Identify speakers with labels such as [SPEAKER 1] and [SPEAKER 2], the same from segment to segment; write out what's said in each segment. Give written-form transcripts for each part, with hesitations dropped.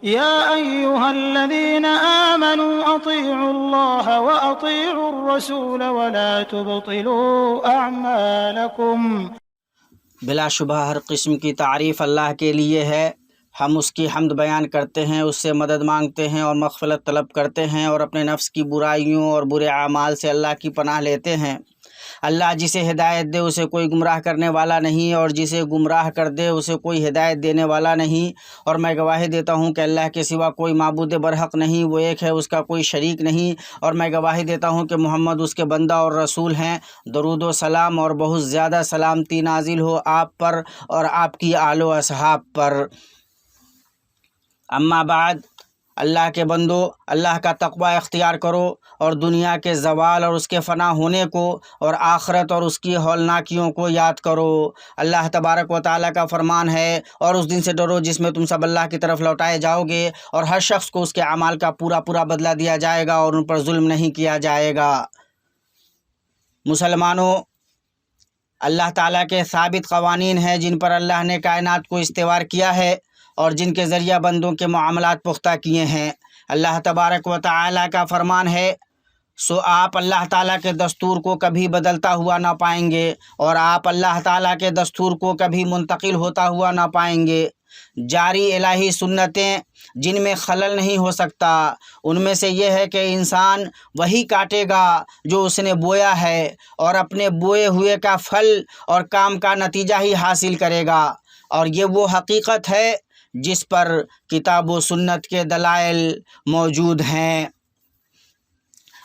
[SPEAKER 1] يا أيها الذين آمنوا أطيعوا الله وأطيعوا الرسول ولا تبطلوا أعمالكم۔
[SPEAKER 2] بلا شبہ ہر قسم کی تعریف اللہ کے لیے ہے۔ ہم اس کی حمد بیان کرتے ہیں، اس سے مدد مانگتے ہیں اور مغفرت طلب کرتے ہیں، اور اپنے نفس کی برائیوں اور برے اعمال سے اللہ کی پناہ لیتے ہیں۔ اللہ جسے ہدایت دے اسے کوئی گمراہ کرنے والا نہیں، اور جسے گمراہ کر دے اسے کوئی ہدایت دینے والا نہیں۔ اور میں گواہی دیتا ہوں کہ اللہ کے سوا کوئی معبود برحق نہیں، وہ ایک ہے، اس کا کوئی شریک نہیں۔ اور میں گواہی دیتا ہوں کہ محمد اس کے بندہ اور رسول ہیں۔ درود و سلام اور بہت زیادہ سلامتی نازل ہو آپ پر اور آپ کی آل و اصحاب پر۔ اما بعد، اللہ کے بندو، اللہ کا تقوی اختیار کرو اور دنیا کے زوال اور اس کے فنا ہونے کو اور آخرت اور اس کی ہولناکیوں کو یاد کرو۔ اللہ تبارک و تعالیٰ کا فرمان ہے، اور اس دن سے ڈرو جس میں تم سب اللہ کی طرف لوٹائے جاؤ گے، اور ہر شخص کو اس کے اعمال کا پورا پورا بدلہ دیا جائے گا اور ان پر ظلم نہیں کیا جائے گا۔ مسلمانوں، اللہ تعالیٰ کے ثابت قوانین ہیں جن پر اللہ نے کائنات کو استوار کیا ہے اور جن کے ذریعہ بندوں کے معاملات پختہ کیے ہیں۔ اللہ تبارک و تعالیٰ کا فرمان ہے، سو آپ اللہ تعالیٰ کے دستور کو کبھی بدلتا ہوا نہ پائیں گے، اور آپ اللہ تعالیٰ کے دستور کو کبھی منتقل ہوتا ہوا نہ پائیں گے۔ جاری الہی سنتیں جن میں خلل نہیں ہو سکتا، ان میں سے یہ ہے کہ انسان وہی کاٹے گا جو اس نے بویا ہے، اور اپنے بوئے ہوئے کا پھل اور کام کا نتیجہ ہی حاصل کرے گا، اور یہ وہ حقیقت ہے جس پر کتاب و سنت کے دلائل موجود ہیں۔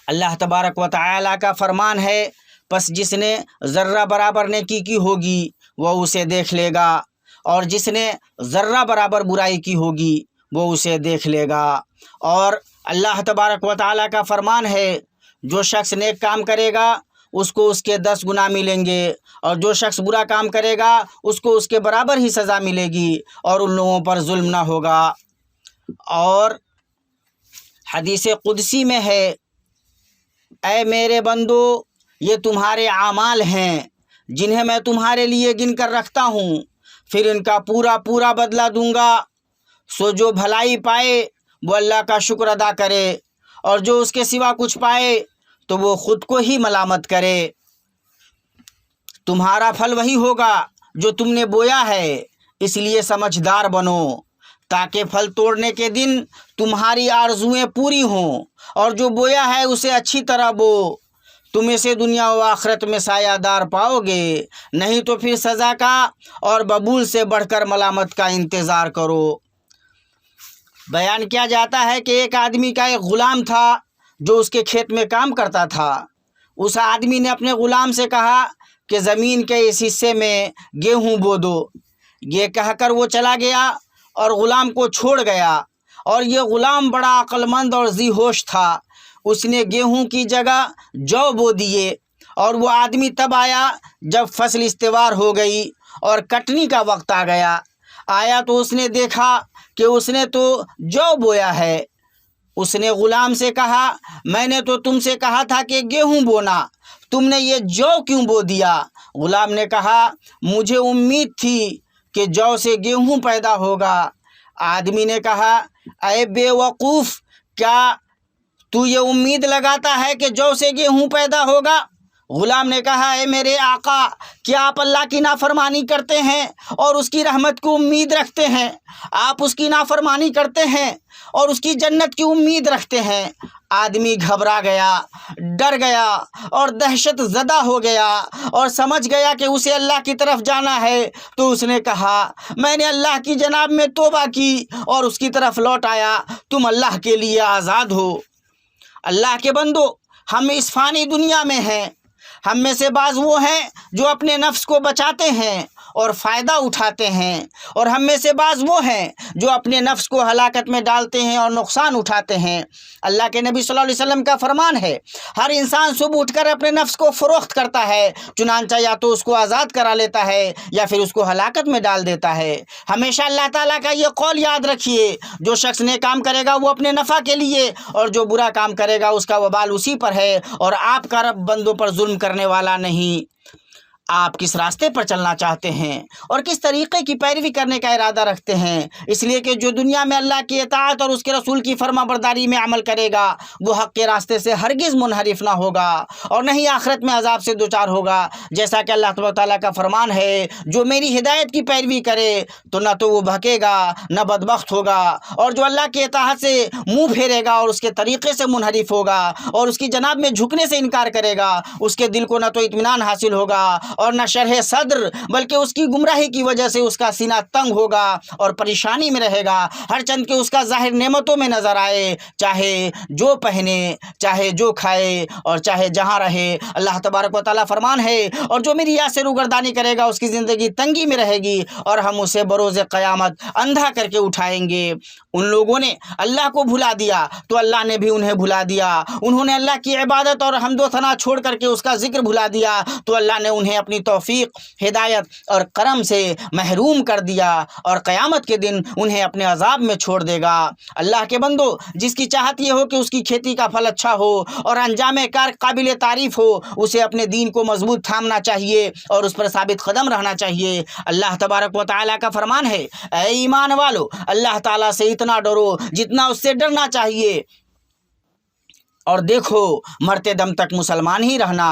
[SPEAKER 2] اللہ تبارک و تعالیٰ کا فرمان ہے، پس جس نے ذرہ برابر نیکی کی ہوگی وہ اسے دیکھ لے گا، اور جس نے ذرہ برابر برائی کی ہوگی وہ اسے دیکھ لے گا۔ اور اللہ تبارک و تعالیٰ کا فرمان ہے، جو شخص نیک کام کرے گا اس کو اس کے 10 گنا ملیں گے، اور جو شخص برا کام کرے گا اس کو اس کے برابر ہی سزا ملے گی، اور ان لوگوں پر ظلم نہ ہوگا۔ اور حدیث قدسی میں ہے، اے میرے بندو، یہ تمہارے اعمال ہیں جنہیں میں تمہارے لیے گن کر رکھتا ہوں، پھر ان کا پورا پورا بدلہ دوں گا۔ سو جو بھلائی پائے وہ اللہ کا شکر ادا کرے، اور جو اس کے سوا کچھ پائے تو وہ خود کو ہی ملامت کرے۔ تمہارا پھل وہی ہوگا جو تم نے بویا ہے، اس لیے سمجھدار بنو، تاکہ پھل توڑنے کے دن تمہاری آرزوئیں پوری ہوں، اور جو بویا ہے اسے اچھی طرح بو۔ تم اسے دنیا و آخرت میں سایہ دار پاؤ گے، نہیں تو پھر سزا کا اور ببول سے بڑھ کر ملامت کا انتظار کرو۔ بیان کیا جاتا ہے کہ ایک آدمی کا ایک غلام تھا جو اس کے کھیت میں کام کرتا تھا۔ اس آدمی نے اپنے غلام سے کہا کہ زمین کے اس حصے میں گیہوں بو دو۔ یہ کہہ کر وہ چلا گیا اور غلام کو چھوڑ گیا، اور یہ غلام بڑا عقل مند اور ذی ہوش تھا۔ اس نے گیہوں کی جگہ جو بو دیے، اور وہ آدمی تب آیا جب فصل استوار ہو گئی اور کٹنی کا وقت آیا تو اس نے دیکھا کہ اس نے تو جو بویا ہے۔ اس نے غلام سے کہا، میں نے تو تم سے کہا تھا کہ گیہوں بونا، تم نے یہ جو کیوں بو دیا؟ غلام نے کہا، مجھے امید تھی کہ جو سے گیہوں پیدا ہوگا۔ آدمی نے کہا، اے بے وقوف، کیا تو یہ امید لگاتا ہے کہ جو سے گیہوں پیدا ہوگا؟ غلام نے کہا، اے میرے آقا، کیا آپ اللہ کی نافرمانی کرتے ہیں اور اس کی رحمت کو امید رکھتے ہیں؟ آپ اس کی نافرمانی کرتے ہیں اور اس کی جنت کی امید رکھتے ہیں۔ آدمی گھبرا گیا، ڈر گیا اور دہشت زدہ ہو گیا، اور سمجھ گیا کہ اسے اللہ کی طرف جانا ہے۔ تو اس نے کہا، میں نے اللہ کی جناب میں توبہ کی اور اس کی طرف لوٹ آیا، تم اللہ کے لیے آزاد ہو۔ اللہ کے بندو، ہم اس فانی دنیا میں ہیں۔ ہم میں سے بعض وہ ہیں جو اپنے نفس کو بچاتے ہیں اور فائدہ اٹھاتے ہیں، اور ہم میں سے بعض وہ ہیں جو اپنے نفس کو ہلاکت میں ڈالتے ہیں اور نقصان اٹھاتے ہیں۔ اللہ کے نبی صلی اللہ علیہ وسلم کا فرمان ہے، ہر انسان صبح اٹھ کر اپنے نفس کو فروخت کرتا ہے، چنانچہ یا تو اس کو آزاد کرا لیتا ہے یا پھر اس کو ہلاکت میں ڈال دیتا ہے۔ ہمیشہ اللہ تعالیٰ کا یہ قول یاد رکھیے، جو شخص نیک کام کرے گا وہ اپنے نفع کے لیے، اور جو برا کام کرے گا اس کا وبال اسی پر ہے، اور آپ کا رب بندوں پر ظلم کرنے والا نہیں۔ آپ کس راستے پر چلنا چاہتے ہیں اور کس طریقے کی پیروی کرنے کا ارادہ رکھتے ہیں، اس لیے کہ جو دنیا میں اللہ کی اطاعت اور اس کے رسول کی فرما برداری میں عمل کرے گا وہ حق کے راستے سے ہرگز منحرف نہ ہوگا اور نہ ہی آخرت میں عذاب سے دوچار ہوگا۔ جیسا کہ اللہ تبارک و تعالیٰ کا فرمان ہے، جو میری ہدایت کی پیروی کرے تو نہ تو وہ بھکے گا نہ بدبخت ہوگا، اور جو اللہ کی اطاعت سے منہ پھیرے گا اور اس کے طریقے سے منحرف ہوگا اور اس کی جناب میں جھکنے سے انکار کرے گا، اس کے دل کو نہ تو اطمینان حاصل ہوگا اور نہ شرح صدر، بلکہ اس کی گمراہی کی وجہ سے اس کا سینہ تنگ ہوگا اور پریشانی میں رہے گا، ہر چند کہ اس کا ظاہر نعمتوں میں نظر آئے، چاہے جو پہنے، چاہے جو کھائے اور چاہے جہاں رہے۔ اللہ تبارک و تعالیٰ فرمان ہے، اور جو میری یاد سے روگردانی کرے گا اس کی زندگی تنگی میں رہے گی اور ہم اسے بروز قیامت اندھا کر کے اٹھائیں گے۔ ان لوگوں نے اللہ کو بھلا دیا تو اللہ نے بھی انہیں بھلا دیا، انہوں نے اللہ کی عبادت اور حمد و ثنا چھوڑ کر کے اس کا ذکر بھلا دیا تو اللہ نے انہیں اپنی توفیق، ہدایت اور کرم سے محروم کر دیا اور قیامت کے دن انہیں اپنے عذاب میں چھوڑ دے گا۔ اللہ کے بندو، جس کی چاہت یہ ہو کہ اس کی کھیتی کا پھل اچھا ہو اور انجام کار قابل تعریف ہو، اسے اپنے دین کو مضبوط تھامنا چاہیے اور اس پر ثابت قدم رہنا چاہیے۔ اللہ تبارک و تعالیٰ کا فرمان ہے، اے ایمان والو، اللہ تعالیٰ سے اتنا ڈرو جتنا اس سے ڈرنا چاہیے، اور دیکھو مرتے دم تک مسلمان ہی رہنا۔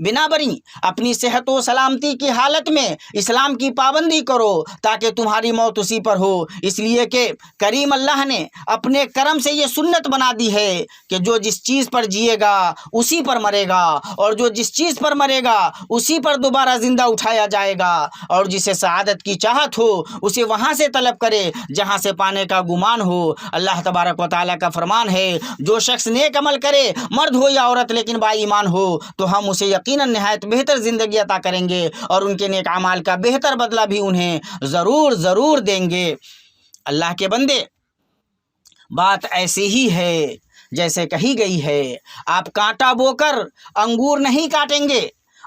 [SPEAKER 2] بنا بری اپنی صحت و سلامتی کی حالت میں اسلام کی پابندی کرو تاکہ تمہاری موت اسی پر ہو، اس لیے کہ کریم اللہ نے اپنے کرم سے یہ سنت بنا دی ہے کہ جو جس چیز پر جیے گا اسی پر مرے گا، اور جو جس چیز پر مرے گا اسی پر دوبارہ زندہ اٹھایا جائے گا، اور جسے سعادت کی چاہت ہو اسے وہاں سے طلب کرے جہاں سے پانے کا گمان ہو۔ اللہ تبارک و تعالیٰ کا فرمان ہے، جو شخص نیک عمل کرے، مرد ہو یا عورت لیکن با ایمان ہو، تو ہم اسے یقیناً نہایت بہتر زندگی عطا کریں گے اور ان کے نیک اعمال کا بہتر بدلہ بھی انہیں ضرور دیں گے۔ اللہ کے بندے، بات ایسی ہی ہے جیسے کہی گئی ہے، آپ کانٹا بو کر انگور نہیں کاٹیں گے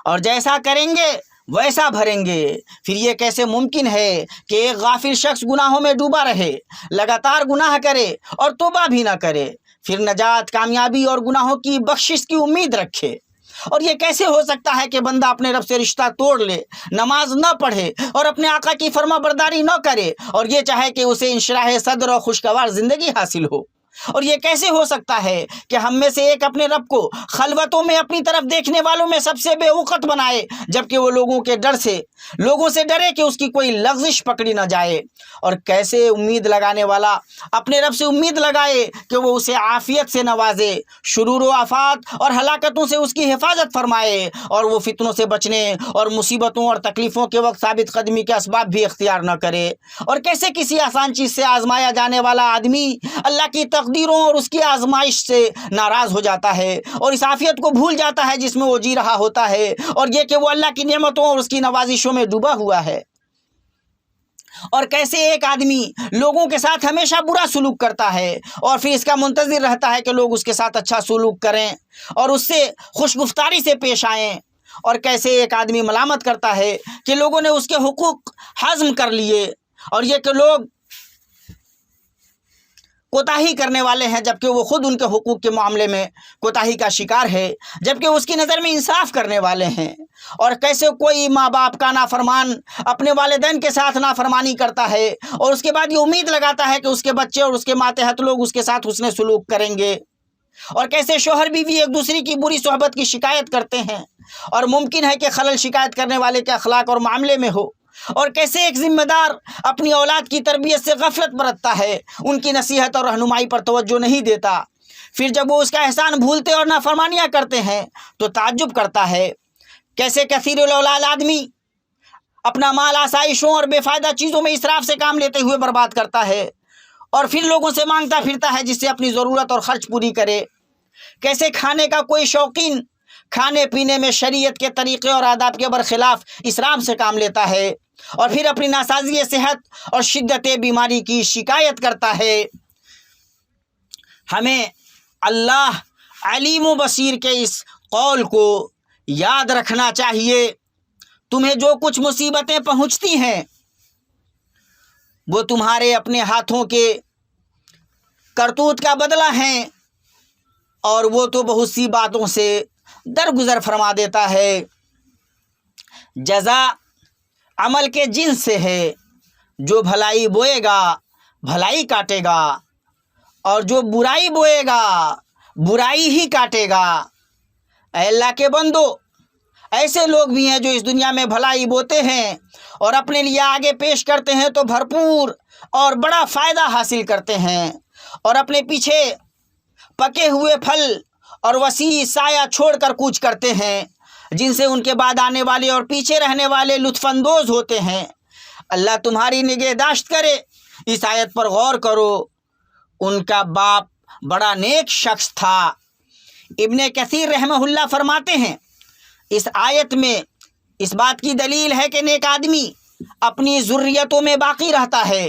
[SPEAKER 2] اور جیسا کریں گے ویسا بھریں گے۔ پھر یہ کیسے ممکن ہے کہ ایک غافل شخص گناہوں میں ڈوبا رہے، لگاتار گناہ کرے اور توبہ بھی نہ کرے، پھر نجات، کامیابی اور گناہوں کی بخشش کی امید رکھے؟ اور یہ کیسے ہو سکتا ہے کہ بندہ اپنے رب سے رشتہ توڑ لے، نماز نہ پڑھے اور اپنے آقا کی فرما برداری نہ کرے اور یہ چاہے کہ اسے انشراح صدر اور خوشگوار زندگی حاصل ہو؟ اور یہ کیسے ہو سکتا ہے کہ ہم میں سے ایک اپنے رب کو خلوتوں میں اپنی طرف دیکھنے والوں میں سب سے بے وقت بنائے، جبکہ وہ لوگوں سے ڈرے کہ اس کی کوئی لغزش پکڑی نہ جائے؟ اور کیسے امید لگانے والا اپنے رب سے امید لگائے کہ وہ اسے عافیت سے نوازے، شرور و آفات اور ہلاکتوں سے اس کی حفاظت فرمائے، اور وہ فتنوں سے بچنے اور مصیبتوں اور تکلیفوں کے وقت ثابت قدمی کے اسباب بھی اختیار نہ کرے؟ اور کیسے کسی آسان چیز سے آزمایا جانے والا آدمی اللہ کی تقدیروں اور اس کی آزمائش سے ناراض ہو جاتا ہے اور اس عافیت کو بھول جاتا ہے جس میں وہ جی رہا ہوتا ہے، اور یہ کہ وہ اللہ کی نعمتوں اور اس کی نوازشوں میں ڈوبا ہوا ہے؟ اور کیسے ایک آدمی لوگوں کے ساتھ ہمیشہ برا سلوک کرتا ہے اور پھر اس کا منتظر رہتا ہے کہ لوگ اس کے ساتھ اچھا سلوک کریں اور اس سے خوش گفتاری سے پیش آئیں؟ اور کیسے ایک آدمی ملامت کرتا ہے کہ لوگوں نے اس کے حقوق ہضم کر لیے اور یہ کہ لوگ کوتاہی کرنے والے ہیں جبکہ وہ خود ان کے حقوق کے معاملے میں کوتاہی کا شکار ہے، جبکہ اس کی نظر میں انصاف کرنے والے ہیں؟ اور کیسے کوئی ماں باپ کا نافرمان اپنے والدین کے ساتھ نافرمانی کرتا ہے اور اس کے بعد یہ امید لگاتا ہے کہ اس کے بچے اور اس کے ماتحت لوگ اس کے ساتھ حسن سلوک کریں گے؟ اور کیسے شوہر بیوی ایک دوسرے کی بری صحبت کی شکایت کرتے ہیں اور ممکن ہے کہ خلل شکایت کرنے والے کے اخلاق اور معاملے میں ہو؟ اور کیسے ایک ذمہ دار اپنی اولاد کی تربیت سے غفلت برتتا ہے، ان کی نصیحت اور رہنمائی پر توجہ نہیں دیتا، پھر جب وہ اس کا احسان بھولتے اور نافرمانیاں کرتے ہیں تو تعجب کرتا ہے۔ کیسے کثیر الاولاد آدمی اپنا مال آسائشوں اور بے فائدہ چیزوں میں اسراف سے کام لیتے ہوئے برباد کرتا ہے اور پھر لوگوں سے مانگتا پھرتا ہے جس سے اپنی ضرورت اور خرچ پوری کرے۔ کیسے کھانے کا کوئی شوقین کھانے پینے میں شریعت کے طریقے اور آداب کے برخلاف اسراف سے کام لیتا ہے اور پھر اپنی ناسازی صحت اور شدت بیماری کی شکایت کرتا ہے۔ ہمیں اللہ علیم و بصیر کے اس قول کو یاد رکھنا چاہیے، تمہیں جو کچھ مصیبتیں پہنچتی ہیں وہ تمہارے اپنے ہاتھوں کے کرتوت کا بدلہ ہیں، اور وہ تو بہت سی باتوں سے درگزر فرما دیتا ہے۔ جزا عمل کے جنس سے ہے، جو بھلائی بوئے گا بھلائی کاٹے گا، اور جو برائی بوئے گا برائی ہی کاٹے گا۔ اے اللہ کے بندو، ایسے لوگ بھی ہیں جو اس دنیا میں بھلائی بوتے ہیں اور اپنے لیے آگے پیش کرتے ہیں تو بھرپور اور بڑا فائدہ حاصل کرتے ہیں، اور اپنے پیچھے پکے ہوئے پھل اور وسیع سایہ چھوڑ کر کوچ کرتے ہیں، جن سے ان کے بعد آنے والے اور پیچھے رہنے والے لطف اندوز ہوتے ہیں۔ اللہ تمہاری نگہداشت کرے۔ اس آیت پر غور کرو، ان کا باپ بڑا نیک شخص تھا۔ ابن کثیر رحمہ اللہ فرماتے ہیں اس آیت میں اس بات کی دلیل ہے کہ نیک آدمی اپنی ذریتوں میں باقی رہتا ہے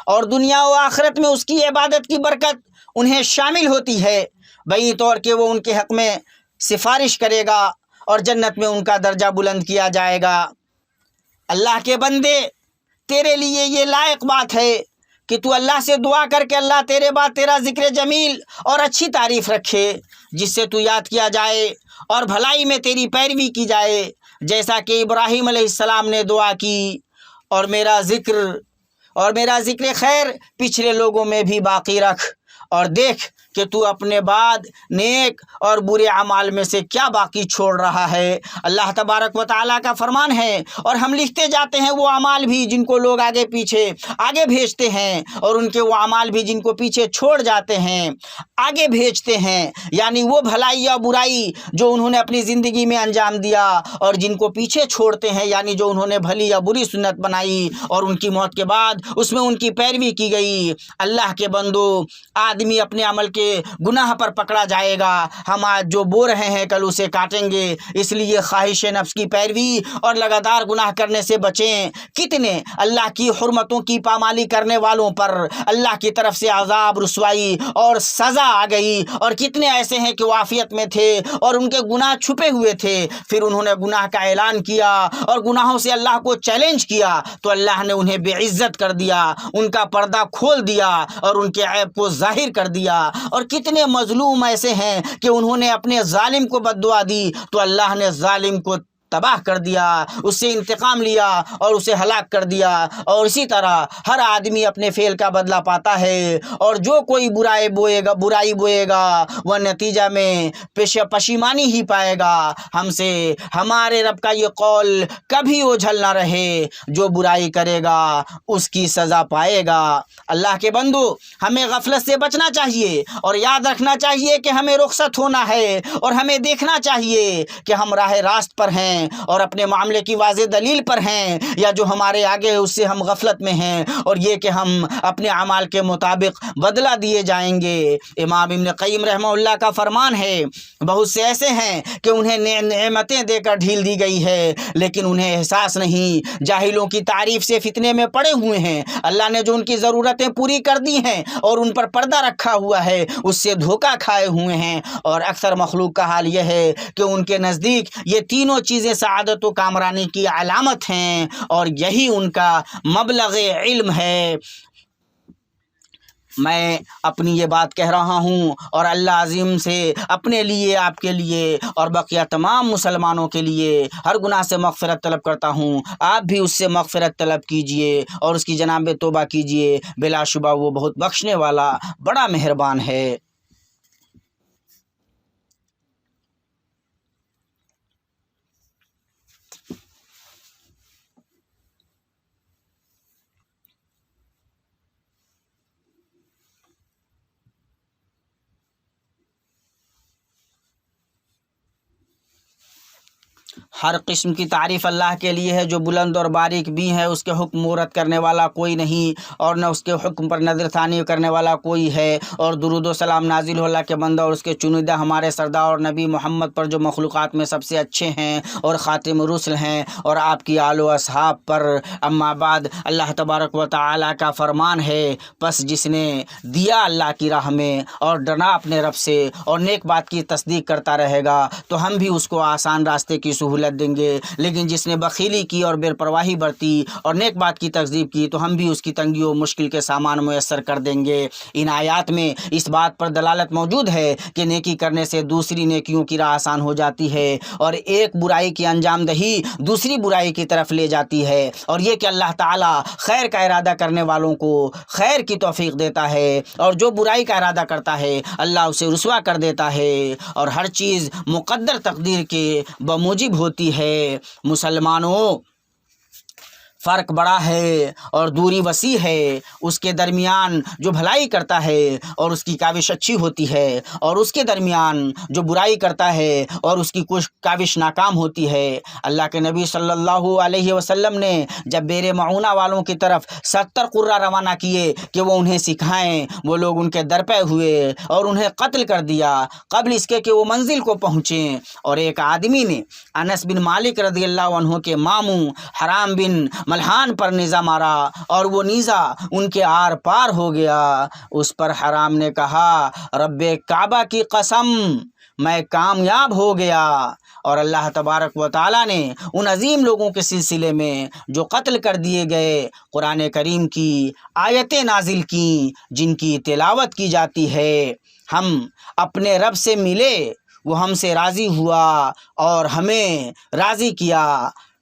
[SPEAKER 2] اور دنیا و آخرت میں اس کی عبادت کی برکت انہیں شامل ہوتی ہے، بئی طور کہ وہ ان کے حق میں سفارش کرے گا اور جنت میں ان کا درجہ بلند کیا جائے گا۔ اللہ کے بندے، تیرے لیے یہ لائق بات ہے کہ تو اللہ سے دعا کر کے اللہ تیرے بعد تیرا ذکر جمیل اور اچھی تعریف رکھے، جس سے تو یاد کیا جائے اور بھلائی میں تیری پیروی کی جائے، جیسا کہ ابراہیم علیہ السلام نے دعا کی، اور میرا ذکر خیر پچھلے لوگوں میں بھی باقی رکھ، اور دیکھ کہ تو اپنے بعد نیک اور برے اعمال میں سے کیا باقی چھوڑ رہا ہے۔ اللہ تبارک و تعالیٰ کا فرمان ہے، اور ہم لکھتے جاتے ہیں وہ اعمال بھی جن کو لوگ آگے بھیجتے ہیں، اور ان کے وہ اعمال بھی جن کو پیچھے چھوڑ جاتے ہیں آگے بھیجتے ہیں، یعنی وہ بھلائی یا برائی جو انہوں نے اپنی زندگی میں انجام دیا اور جن کو پیچھے چھوڑتے ہیں، یعنی جو انہوں نے بھلی یا بری سنت بنائی اور ان کی موت کے بعد اس میں ان کی پیروی کی گئی۔ اللہ کے بندو، آدمی اپنے عمل کے گناہ پر پکڑا جائے گا۔ ہم آج جو بو رہے ہیں کل اسے کاٹیں گے، اس لیے خواہش نفس کی پیروی اور لگاتار گناہ کرنے سے بچیں۔ کتنے اللہ کی حرمتوں کی پامالی کرنے والوں پر اللہ کی طرف سے عذاب، رسوائی اور سزا آ گئی، اور کتنے ایسے ہیں کہ وہ عافیت میں تھے اور ان کے گناہ چھپے ہوئے تھے، پھر انہوں نے گناہ کا اعلان کیا اور گناہوں سے اللہ کو چیلنج کیا تو اللہ نے انہیں بے عزت کر دیا، ان کا پردہ کھول دیا اور ان کے عیب کو ظاہر کر دیا۔ اور کتنے مظلوم ایسے ہیں کہ انہوں نے اپنے ظالم کو بد دعا دی تو اللہ نے ظالم کو تباہ کر دیا، اس سے انتقام لیا اور اسے ہلاک کر دیا۔ اور اسی طرح ہر آدمی اپنے فعل کا بدلہ پاتا ہے، اور جو کوئی برائی بوئے گا وہ نتیجہ میں پشیمانی ہی پائے گا۔ ہم سے ہمارے رب کا یہ قول کبھی اوجھل نہ رہے، جو برائی کرے گا اس کی سزا پائے گا۔ اللہ کے بندو، ہمیں غفلت سے بچنا چاہیے اور یاد رکھنا چاہیے کہ ہمیں رخصت ہونا ہے، اور ہمیں دیکھنا چاہیے کہ ہم راہ راست پر ہیں اور اپنے معاملے کی واضح دلیل پر ہیں، یا جو ہمارے آگے ہے اس سے ہم غفلت میں ہیں، اور یہ کہ ہم اپنے اعمال کے مطابق بدلہ دیے جائیں گے۔ امام ابن قیم رحمہ اللہ کا فرمان ہے، بہت سے ایسے ہیں کہ انہیں نعمتیں دے کر ڈھیل دی گئی ہے لیکن انہیں احساس نہیں، جاہلوں کی تعریف سے فتنے میں پڑے ہوئے ہیں۔ اللہ نے جو ان کی ضرورتیں پوری کر دی ہیں اور ان پر پردہ رکھا ہوا ہے اس سے دھوکہ کھائے ہوئے ہیں، اور اکثر مخلوق کا حال یہ ہے کہ ان کے نزدیک یہ تینوں چیزیں سعادت و کامرانی کی علامت ہیں، اور یہی ان کا مبلغ علم ہے۔ میں اپنی یہ بات کہہ رہا ہوں اور اللہ عظیم سے اپنے لیے، آپ کے لیے اور بقیہ تمام مسلمانوں کے لیے ہر گناہ سے مغفرت طلب کرتا ہوں۔ آپ بھی اس سے مغفرت طلب کیجئے اور اس کی جناب توبہ کیجئے، بلا شبہ وہ بہت بخشنے والا بڑا مہربان ہے۔ ہر قسم کی تعریف اللہ کے لیے ہے جو بلند اور باریک بھی ہے، اس کے حکم مورد کرنے والا کوئی نہیں اور نہ اس کے حکم پر نظر ثانی کرنے والا کوئی ہے، اور درود و سلام نازل ہو اللہ کے بندہ اور اس کے چنیدہ ہمارے سردار اور نبی محمد پر جو مخلوقات میں سب سے اچھے ہیں اور خاتم الرسل ہیں، اور آپ کی آل و اصحاب پر۔ اما بعد، اللہ تبارک و تعالیٰ کا فرمان ہے، پس جس نے دیا اللہ کی راہ میں اور ڈرنا اپنے رب سے اور نیک بات کی تصدیق کرتا رہے گا تو ہم بھی اس کو آسان راستے کی سہولت ہدایت دیں گے، لیکن جس نے بخیلی کی اور بے پرواہی برتی اور نیک بات کی تکذیب کی تو ہم بھی اس کی تنگی و مشکل کے سامان میسر کر دیں گے۔ ان آیات میں اس بات پر دلالت موجود ہے کہ نیکی کرنے سے دوسری نیکیوں کی راہ آسان ہو جاتی ہے، اور ایک برائی کی انجام دہی دوسری برائی کی طرف لے جاتی ہے، اور یہ کہ اللہ تعالیٰ خیر کا ارادہ کرنے والوں کو خیر کی توفیق دیتا ہے، اور جو برائی کا ارادہ کرتا ہے اللہ اسے رسوا کر دیتا ہے، اور ہر چیز مقدر تقدیر کے بموجب ہوتی ہے۔ مسلمانوں، فرق بڑا ہے اور دوری وسیع ہے، اس کے درمیان جو بھلائی کرتا ہے اور اس کی کاوش اچھی ہوتی ہے، اور اس کے درمیان جو برائی کرتا ہے اور اس کی کاوش ناکام ہوتی ہے۔ اللہ کے نبی صلی اللہ علیہ وسلم نے جب بیر معونہ والوں کی طرف 70 قرہ روانہ کیے کہ وہ انہیں سکھائیں، وہ لوگ ان کے در پہ ہوئے اور انہیں قتل کر دیا قبل اس کے کہ وہ منزل کو پہنچیں، اور ایک آدمی نے انس بن مالک رضی اللہ عنہ کے ماموں حرام بن ملحان پر نیزہ مارا، اور وہ نیزہ ان کے آر پار ہو گیا۔ اس پر حرام نے کہا، رب کعبہ کی قسم، میں کامیاب ہو گیا۔ اور اللہ تبارک و تعالیٰ نے ان عظیم لوگوں کے سلسلے میں جو قتل کر دیے گئے قرآن کریم کی آیتیں نازل کیں جن کی تلاوت کی جاتی ہے۔ ہم اپنے رب سے ملے، وہ ہم سے راضی ہوا اور ہمیں راضی کیا،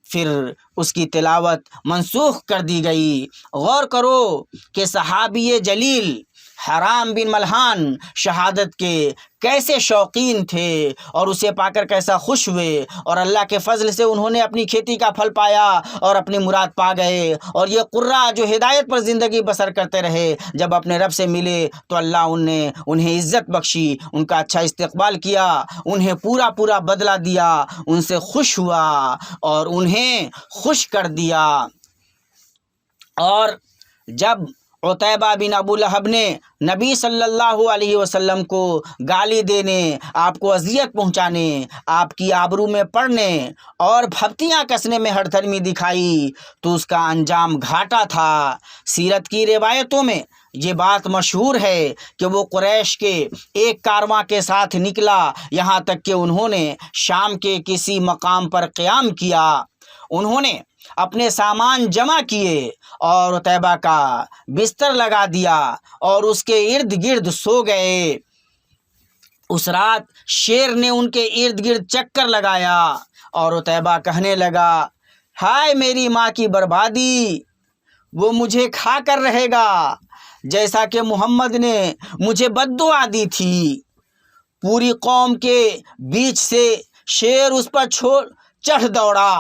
[SPEAKER 2] پھر اس کی تلاوت منسوخ کر دی گئی۔ غور کرو کہ صحابی جلیل حرام بن ملحان شہادت کے کیسے شوقین تھے اور اسے پا کر کیسا خوش ہوئے، اور اللہ کے فضل سے انہوں نے اپنی کھیتی کا پھل پایا اور اپنی مراد پا گئے، اور یہ قرہ جو ہدایت پر زندگی بسر کرتے رہے جب اپنے رب سے ملے تو اللہ نے انہیں عزت بخشی، ان کا اچھا استقبال کیا، انہیں پورا بدلہ دیا، ان سے خوش ہوا اور انہیں خوش کر دیا۔ اور جب عتیبہ بن ابو لہب نے نبی صلی اللہ علیہ وسلم کو گالی دینے، آپ کو اذیت پہنچانے، آپ کی آبرو میں پڑنے اور پھپتیاں کسنے میں ہٹ دھرمی دکھائی تو اس کا انجام گھاٹا تھا۔ سیرت کی روایتوں میں یہ بات مشہور ہے کہ وہ قریش کے ایک کارواں کے ساتھ نکلا، یہاں تک کہ انہوں نے شام کے کسی مقام پر قیام کیا۔ انہوں نے اپنے سامان جمع کیے اور عتیبہ کا بستر لگا دیا اور اس کے ارد گرد سو گئے۔ اس رات شیر نے ان کے ارد گرد چکر لگایا اور عتیبہ کہنے لگا، ہائے میری ماں کی بربادی، وہ مجھے کھا کر رہے گا جیسا کہ محمد نے مجھے بد دعا دی تھی۔ پوری قوم کے بیچ سے شیر اس پر چڑھ دوڑا،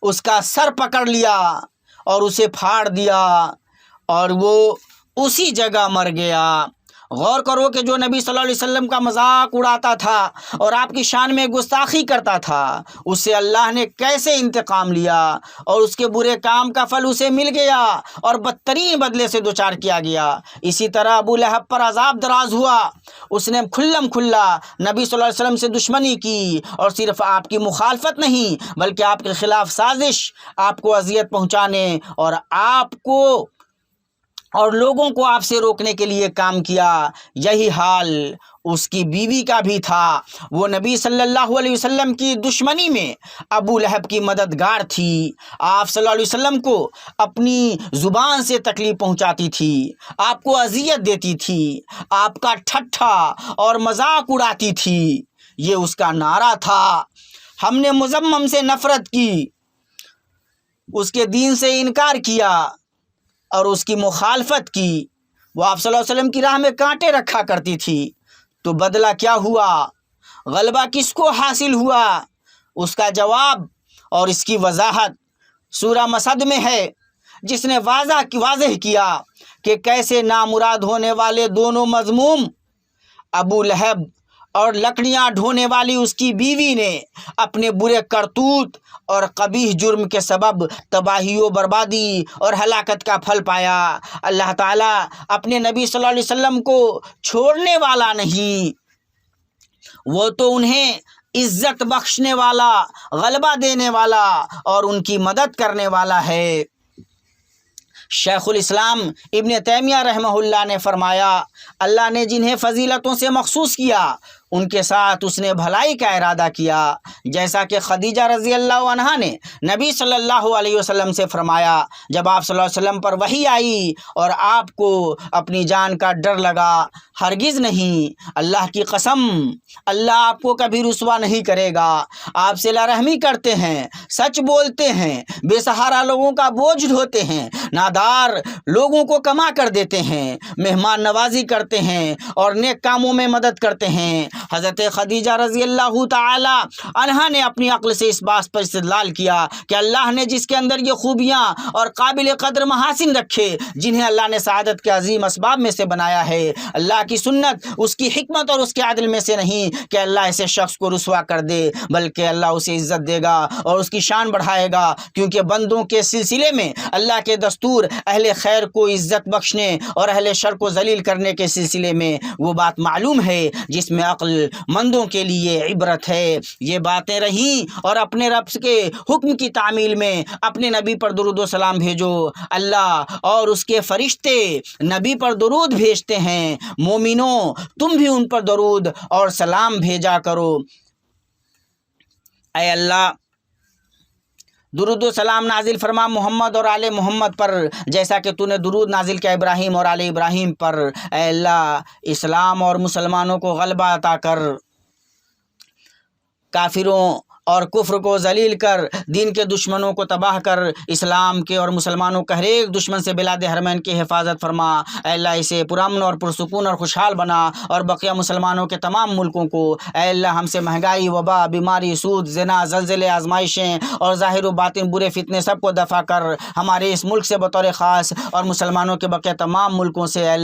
[SPEAKER 2] اس کا سر پکڑ لیا اور اسے پھاڑ دیا اور وہ اسی جگہ مر گیا۔ غور کرو کہ جو نبی صلی اللہ علیہ وسلم کا مذاق اڑاتا تھا اور آپ کی شان میں گستاخی کرتا تھا، اس سے اللہ نے کیسے انتقام لیا اور اس کے برے کام کا پھل اسے مل گیا اور بدترین بدلے سے دوچار کیا گیا۔ اسی طرح ابو لہب پر عذاب دراز ہوا، اس نے کھلم کھلا نبی صلی اللہ علیہ وسلم سے دشمنی کی، اور صرف آپ کی مخالفت نہیں بلکہ آپ کے خلاف سازش، آپ کو اذیت پہنچانے اور آپ کو اور لوگوں کو آپ سے روکنے کے لیے کام کیا۔ یہی حال اس کی بیوی کا بھی تھا۔ وہ نبی صلی اللہ علیہ وسلم کی دشمنی میں ابو لہب کی مددگار تھی، آپ صلی اللہ علیہ وسلم کو اپنی زبان سے تکلیف پہنچاتی تھی، آپ کو اذیت دیتی تھی، آپ کا ٹھٹھا اور مذاق اڑاتی تھی۔ یہ اس کا نعرہ تھا۔ ہم نے مزمم سے نفرت کی، اس کے دین سے انکار کیا اور اس کی مخالفت کی۔ وہ آپ صلی اللہ علیہ وسلم کی راہ میں کانٹے رکھا کرتی تھی، تو بدلہ کیا ہوا؟ غلبہ کس کو حاصل ہوا؟ اس کا جواب اور اس کی وضاحت سورہ مسد میں ہے، جس نے واضح کیا کہ کیسے نامراد ہونے والے دونوں مذموم ابو لہب اور لکڑیاں ڈھونے والی اس کی بیوی نے اپنے برے کرتوت اور قبیح جرم کے سبب تباہی و بربادی اور ہلاکت کا پھل پایا۔ اللہ تعالیٰ اپنے نبی صلی اللہ علیہ وسلم کو چھوڑنے والا نہیں، وہ تو انہیں عزت بخشنے والا، غلبہ دینے والا اور ان کی مدد کرنے والا ہے۔ شیخ الاسلام ابن تیمیہ رحمہ اللہ نے فرمایا، اللہ نے جنہیں فضیلتوں سے مخصوص کیا ان کے ساتھ اس نے بھلائی کا ارادہ کیا، جیسا کہ خدیجہ رضی اللہ عنہا نے نبی صلی اللہ علیہ وسلم سے فرمایا جب آپ صلی اللہ علیہ وسلم پر وحی آئی اور آپ کو اپنی جان کا ڈر لگا، ہرگز نہیں، اللہ کی قسم، اللہ آپ کو کبھی رسوا نہیں کرے گا، آپ صلہ رحمی کرتے ہیں، سچ بولتے ہیں، بے سہارا لوگوں کا بوجھ ڈھوتے ہیں، نادار لوگوں کو کما کر دیتے ہیں، مہمان نوازی کرتے ہیں اور نیک کاموں میں مدد کرتے ہیں۔ حضرت خدیجہ رضی اللہ تعالی عنہا نے اپنی عقل سے اس بات پر استدلال کیا کہ اللہ نے جس کے اندر یہ خوبیاں اور قابل قدر محاسن رکھے جنہیں اللہ نے سعادت کے عظیم اسباب میں سے بنایا ہے، اللہ کی سنت، اس کی حکمت اور اس کے عدل میں سے نہیں کہ اللہ ایسے شخص کو رسوا کر دے، بلکہ اللہ اسے عزت دے گا اور اس کی شان بڑھائے گا، کیونکہ بندوں کے سلسلے میں اللہ کے دستور اہل خیر کو عزت بخشنے اور اہل شر کو ذلیل کرنے کے سلسلے میں وہ بات معلوم ہے جس میں عقل مندوں کے لیے عبرت ہے۔ یہ باتیں رہیں اور اپنے رب کے حکم کی تعمیل میں اپنے نبی پر درود و سلام بھیجو، اللہ اور اس کے فرشتے نبی پر درود بھیجتے ہیں، مومنوں تم بھی ان پر درود اور سلام بھیجا کرو۔ اے اللہ درود و سلام نازل فرما محمد اور آل محمد پر، جیسا کہ تو نے درود نازل کیا ابراہیم اور آل ابراہیم پر۔ اے اللہ اسلام اور مسلمانوں کو غلبہ عطا کر، کافروں اور کفر کو ذلیل کر، دین کے دشمنوں کو تباہ کر، اسلام کے اور مسلمانوں کے ہر ایک دشمن سے بلاد حرمین کی حفاظت فرما۔ اے اللہ اسے پرامن اور پرسکون اور خوشحال بنا، اور بقیہ مسلمانوں کے تمام ملکوں کو اے اللہ ہم سے مہنگائی، وبا، بیماری، سود، زنا، زلزلے، آزمائشیں اور ظاہر و باطن برے فتنے سب کو دفع کر، ہمارے اس ملک سے بطور خاص اور مسلمانوں کے بقیہ تمام ملکوں سے اے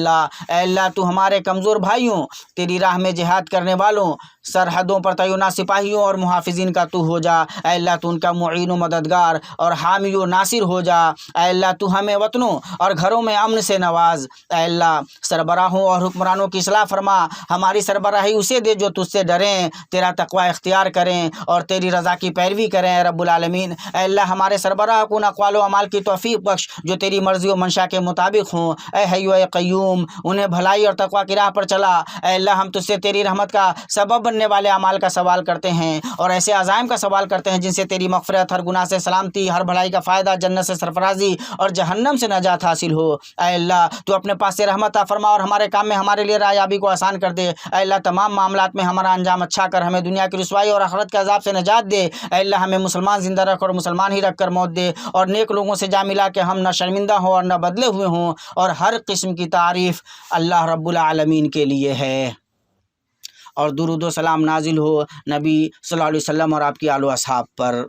[SPEAKER 2] اللہ تو ہمارے کمزور بھائیوں، تیری راہ میں جہاد کرنے والوں، سرحدوں پر تعینات سپاہیوں اور محافظین کا تو ہو جا۔ اے اللہ تو ان کا معین و مددگار اور حامی و ناصر ہو جا۔ اے اللہ تو ہمیں وطنوں اور گھروں میں امن سے نواز۔ اے اللہ سربراہوں اور حکمرانوں کی اصلاح فرما، ہماری سربراہی اسے دے جو تجھ سے ڈریں، تیرا تقوی اختیار کریں اور تیری رضا کی پیروی کریں اے رب العالمین۔ اے اللہ ہمارے سربراہ کو ان اقوال و اعمال کی توفیق بخش جو تیری مرضی و منشا کے مطابق ہوں۔ اے حی و قیوم انہیں بھلائی اور تقوی کی راہ پر چلا۔ اے اللہ ہم تجھ سے تیری رحمت کا سبب بننے والے اعمال کا سوال کرتے ہیں اور ایسے عزائم کا سوال کرتے ہیں جن سے تیری مغفرت، ہر گناہ سے سلامتی، ہر بھلائی کا فائدہ، جنت سے سرفرازی اور جہنم سے نجات حاصل ہو۔ اے اللہ تو اپنے پاس سے رحمت عطا فرما اور ہمارے کام میں ہمارے لیے رایابی کو آسان کر دے۔ اے اللہ تمام معاملات میں ہمارا انجام اچھا کر ہمیں دنیا کی رسوائی اور آخرت کے عذاب سے نجات دے۔ اے اللہ ہمیں مسلمان زندہ رکھ اور مسلمان ہی رکھ کر موت دے، اور نیک لوگوں سے جا ملا کہ ہم نہ شرمندہ ہوں اور نہ بدلے ہوئے ہوں، اور ہر قسم کی تعریف اللہ رب العالمین کے لیے ہے۔ اور درود و سلام نازل ہو نبی صلی اللہ علیہ وسلم اور آپ کی آل و اصحاب پر۔